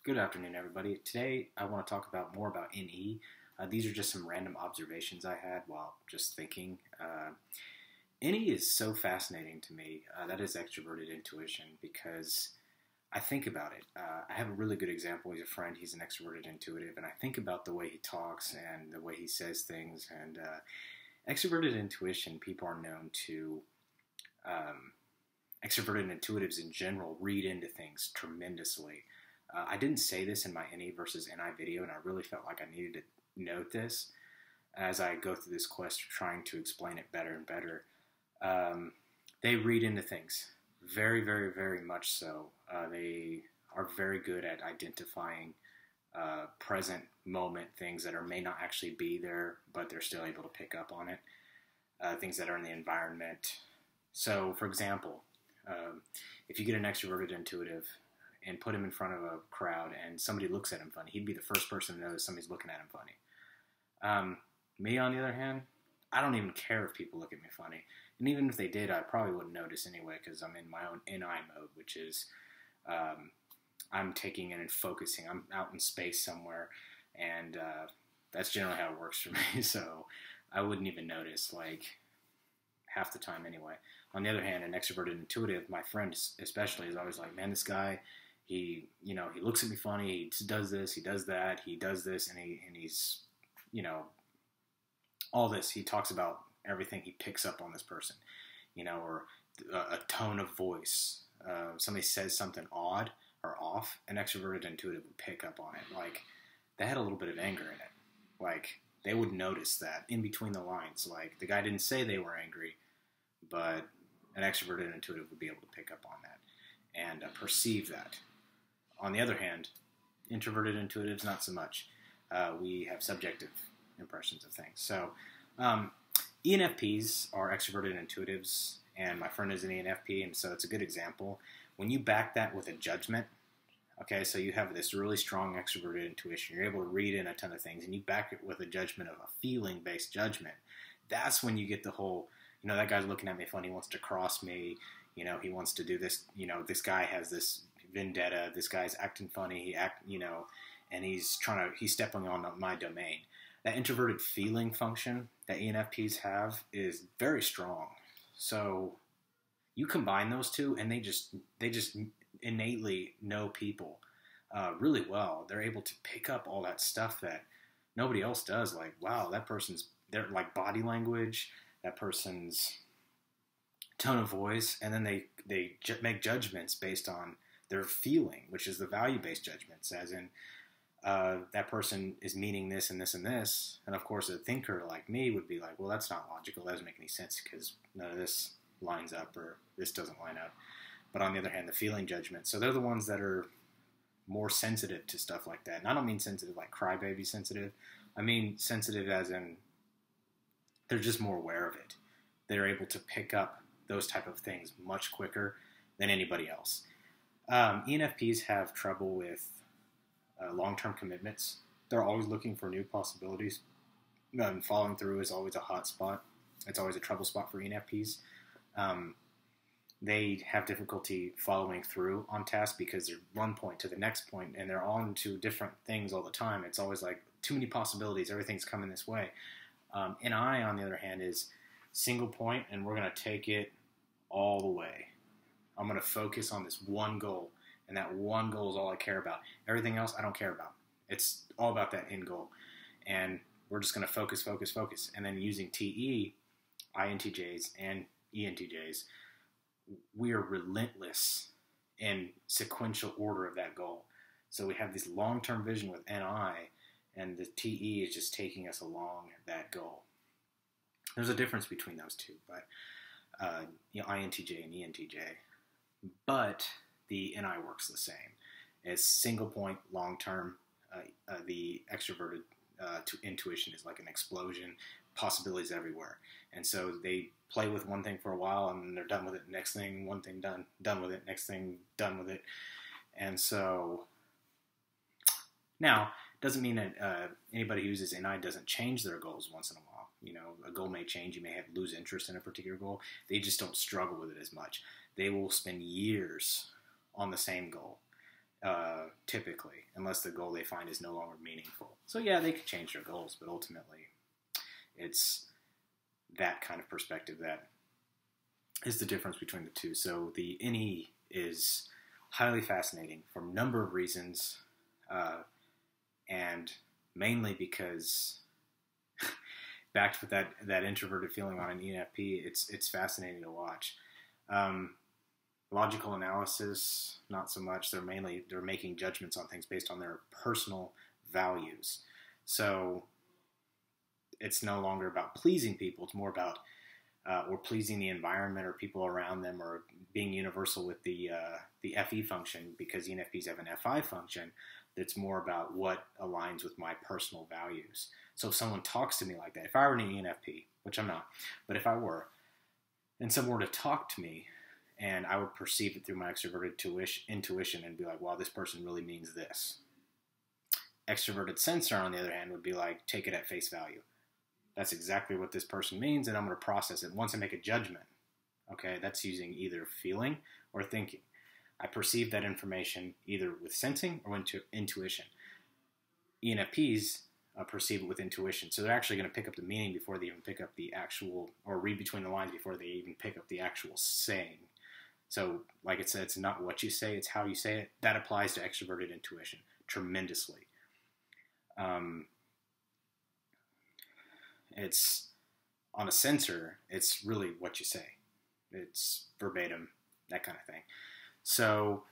Good afternoon, everybody. Today, I want to talk more about NE. These are just some random observations I had while just thinking. NE is so fascinating to me. That is extroverted intuition because I think about it. I have a really good example. He's a friend. He's an extroverted intuitive, and I think about the way he talks and the way he says things. And extroverted intuition, people are known to. Extroverted intuitives in general read into things tremendously. I didn't say this in my NE versus NI video, and I really felt like I needed to note this as I go through this quest of trying to explain it better and better. They read into things very, very, very much so. They are very good at identifying present moment things that may not actually be there, but they're still able to pick up on it. Things that are in the environment. So, for example, if you get an extroverted intuitive and put him in front of a crowd and somebody looks at him funny, he'd be the first person to notice somebody's looking at him funny. Me, on the other hand, I don't even care if people look at me funny. And even if they did, I probably wouldn't notice anyway because I'm in my own NI mode, which is I'm taking in and focusing. I'm out in space somewhere, and that's generally how it works for me. So I wouldn't even notice, like, half the time anyway. On the other hand, an extroverted intuitive, my friend especially, is always like, man, this guy, he looks at me funny, he does this, he does that, he does this, and he's, all this. He talks about everything he picks up on this person, or a tone of voice. Somebody says something odd or off, an extroverted intuitive would pick up on it. Like, they had a little bit of anger in it. Like, they would notice that in between the lines. Like, the guy didn't say they were angry, but an extroverted intuitive would be able to pick up on that and perceive that. On the other hand, introverted intuitives, not so much. We have subjective impressions of things. So ENFPs are extroverted intuitives, and my friend is an ENFP, and so it's a good example. When you back that with a judgment, okay, so you have this really strong extroverted intuition, you're able to read in a ton of things, and you back it with a judgment of a feeling-based judgment, that's when you get the whole, that guy's looking at me funny, he wants to cross me, he wants to do this, this guy has this vendetta, this guy's acting funny, and he's stepping on my domain. That introverted feeling function that ENFPs have is very strong. So you combine those two, and they just innately know people really well. They're able to pick up all that stuff that nobody else does. Like, wow, they're like body language, that person's tone of voice, and then they make judgments based on their feeling, which is the value-based judgments, as in that person is meaning this and this and this. And of course, a thinker like me would be like, well, that's not logical. That doesn't make any sense because none of this lines up or this doesn't line up. But on the other hand, the feeling judgment. So they're the ones that are more sensitive to stuff like that. And I don't mean sensitive like crybaby sensitive. I mean sensitive as in they're just more aware of it. They're able to pick up those type of things much quicker than anybody else. ENFPs have trouble with long-term commitments. They're always looking for new possibilities. Following through is always a hot spot. It's always a trouble spot for ENFPs. They have difficulty following through on tasks because they're one point to the next point, and they're on to different things all the time. It's always like too many possibilities. Everything's coming this way. NI, on the other hand, is single point, and we're going to take it all the way. I'm going to focus on this one goal, and that one goal is all I care about. Everything else I don't care about. It's all about that end goal. And we're just going to focus, focus, focus. And then using TE, INTJs, and ENTJs, we are relentless in sequential order of that goal. So we have this long-term vision with NI, and the TE is just taking us along that goal. There's a difference between those two, but INTJ and ENTJ. But the NI works the same. It's single point, long term. The extroverted intuition is like an explosion, possibilities everywhere. And so they play with one thing for a while, and then they're done with it. Next thing, one thing done with it. Next thing, done with it. And so now, doesn't mean that anybody who uses NI doesn't change their goals once in a while. A goal may change. You may lose interest in a particular goal. They just don't struggle with it as much. They will spend years on the same goal, typically, unless the goal they find is no longer meaningful. So yeah, they could change their goals, but ultimately it's that kind of perspective that is the difference between the two. So the NE is highly fascinating for a number of reasons, and mainly because backed with that introverted feeling on an ENFP, it's fascinating to watch. Logical analysis, not so much. They're making judgments on things based on their personal values. So it's no longer about pleasing people. It's more about or pleasing the environment or people around them, or being universal with the FE function, because ENFPs have an FI function that's more about what aligns with my personal values. So if someone talks to me like that, if I were an ENFP, which I'm not, but if I were, and someone were to talk to me, and I would perceive it through my extroverted intuition and be like, wow, this person really means this. Extroverted sensor, on the other hand, would be like, take it at face value. That's exactly what this person means, and I'm going to process it. Once I make a judgment, okay, that's using either feeling or thinking. I perceive that information either with sensing or intuition. ENFPs perceive it with intuition, so they're actually going to pick up the meaning before they even pick up the actual, or read between the lines before they even pick up the actual saying. So, like I said, it's not what you say, it's how you say it. That applies to extroverted intuition tremendously. It's on a sensor, it's really what you say. It's verbatim, that kind of thing. So,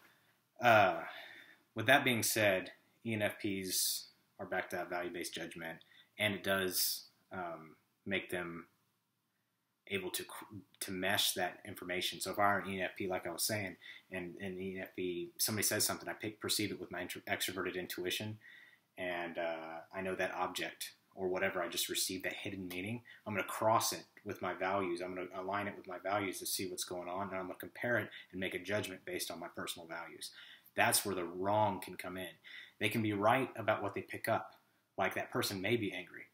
with that being said, ENFPs are back to that value-based judgment, and it does make them able to mesh that information. So if I were an ENFP, like I was saying, and ENFP, somebody says something, I perceive it with my extroverted intuition, and I know that object or whatever I just received, that hidden meaning, I'm going to cross it with my values. I'm going to align it with my values to see what's going on, and I'm going to compare it and make a judgment based on my personal values. That's where the wrong can come in. They can be right about what they pick up, like that person may be angry,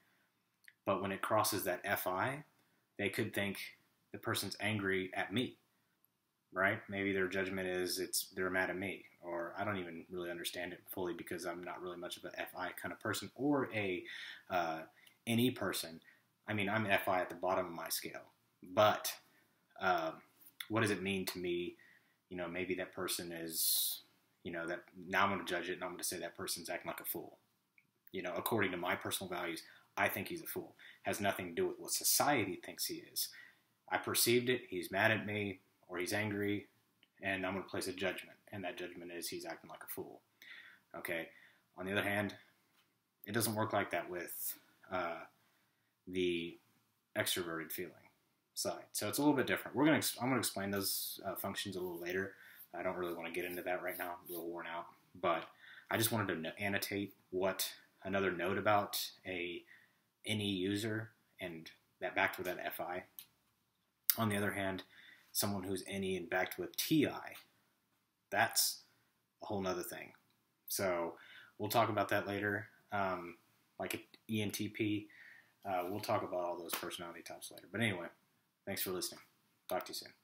but when it crosses that FI, they could think the person's angry at me, right? Maybe their judgment is they're mad at me, or I don't even really understand it fully because I'm not really much of a FI kind of person, or a NE person. I mean, I'm FI at the bottom of my scale, but what does it mean to me? You know, maybe that person is, you know, that now I'm going to judge it and I'm going to say that person's acting like a fool. You know, according to my personal values, I think he's a fool. Has nothing to do with what society thinks he is. I perceived it, he's mad at me, or he's angry, and I'm going to place a judgment, and that judgment is he's acting like a fool. Okay. On the other hand, it doesn't work like that with the extroverted feeling side. So it's a little bit different. I'm going to explain those functions a little later. I don't really want to get into that right now. I'm a little worn out, but I just wanted to annotate another note about a NE user, and that backed with that FI. On the other hand, someone who's NE and backed with TI, that's a whole nother thing. So we'll talk about that later. Like an ENTP, we'll talk about all those personality types later. But anyway, thanks for listening. Talk to you soon.